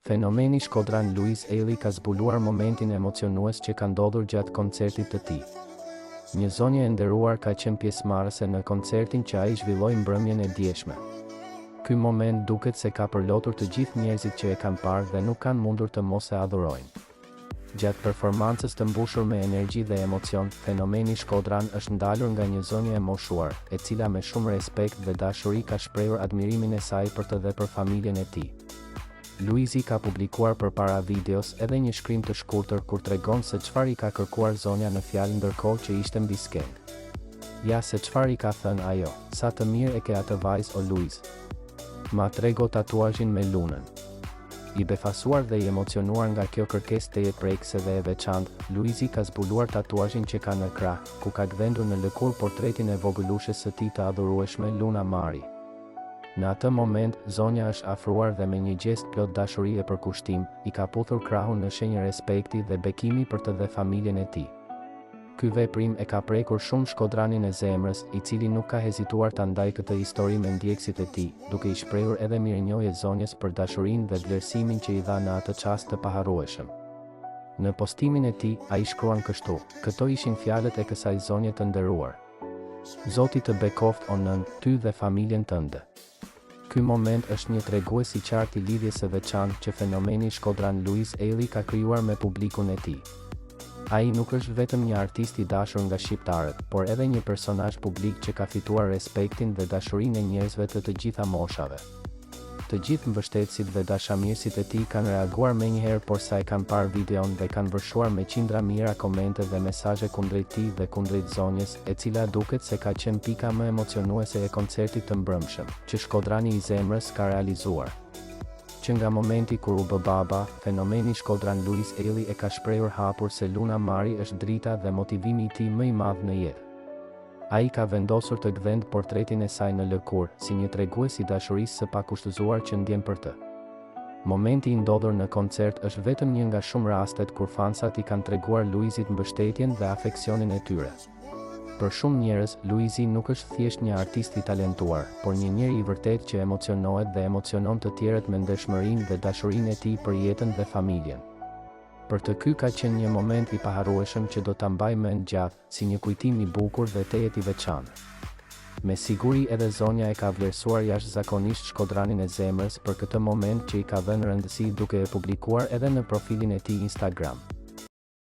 Fenomeni shkodran Louis Ailey ka zbuluar momentin emocionues që ka ndodhur gjatë koncertit të tij. Një zonjë e nderuar ka qenë pjesëmarrëse në koncertin që ai zhvilloi mbrëmjen e dieshme. Ky moment duket se ka përlotur të gjithë njerëzit që e kanë parë dhe nuk kanë mundur të mos e adhurojnë. Gjatë performancës të mbushur me energji dhe emocion, fenomeni shkodran është ndalur nga një zonjë e moshuar, e cila me shumë respekt dhe dashuri ka shprehur admirimin e saj për të dhe për familjen e tij. Louisi ka publikuar përpara videos edhe një shkrim të shkurtër kur tregon se çfarë i ka kërkuar zonja në fjalë ndërkohë që ishte mbi skenë. Ja se çfarë i ka thënë ajo: "Sa të mirë e ke atë vajzë o Louis. Ma trego tatuazhin me lunën." I befasuar dhe i emocionuar nga kjo kërkesë tejetprekse dhe e veçantë, Louisi ka zbuluar tatuazhin që ka në krah, ku ka gdhendur në lëkurë portretin e vogëlushes së tij të adhurueshme Luna Mari. Në atë moment, zonja është afruar dhe me një gjest plot dashuri e përkushtim, i ka puthur krahun në shenjë respekti dhe bekimi për të dhe familjen e tij. Ky veprim e ka prekur shumë shkodranin e zemrës, i cili nuk ka hezituar ta ndajë këtë histori me ndjekësit e tij, duke i shprehur edhe mirënjohje zonjës për dashurinë dhe vlerësimin që i dha në atë çast të paharrueshëm. Në postimin e tij, ai shkruan kështu: "Këto ishin fjalët e kësaj zonje të nderuar. Zoti të bekoft o nën, ty dhe familjen tënde." Ky moment është një tregues i qartë i lidhjes së veçantë që fenomeni shkodran Louis Ailey ka krijuar me publikun e tij. Ai nuk është vetëm një artist i dashur nga shqiptarët, por edhe një personazh publik që ka fituar respektin dhe dashurinë e njerëzve të gjitha moshave. Të gjithë mbështetësit dhe dashamirësit e tij kanë reaguar menjëherë por sa e kanë parë videon dhe kanë vërshuar me qindra mijëra komente dhe mesazhe kundrejt tij dhe kundrejt zonjës, e cila duket se ka qenë pika më emocionuese e koncertit të mbrëmshëm, që shkodrani i zemrës ka realizuar. Që nga momenti kur u bë baba, fenomeni shkodran Louis Ailey e ka shprehur hapur se Luna Mari është drita dhe motivimi i tij më i madh në jetë. Ai ka vendosur të gdhendë portretin e saj në lëkurë, si një tregues i dashurisë së pakushtëzuar që ndjen për të. Momenti i ndodhur në koncert është vetëm një nga shumë rastet kur fansat i kanë treguar Louisit mbështetjen dhe afeksionin e tyre. Për shumë njerëz, Louisi nuk është thjesht një artist i talentuar, por një njeri i vërtetë që emocionohet dhe emocionon të tjerët me ndershmërinë dhe dashurinë e tij për jetën dhe familjen. Për të ky ka qenë një moment i paharrueshëm që do ta mbaj mend gjatë, si një kujtim i bukur dhe tejet i veçantë. Me siguri edhe zonja e ka vlerësuar jashtëzakonisht shkodranin e zemrës për këtë moment që i ka dhënë rëndësi duke e publikuar edhe në profilin e tij Instagram.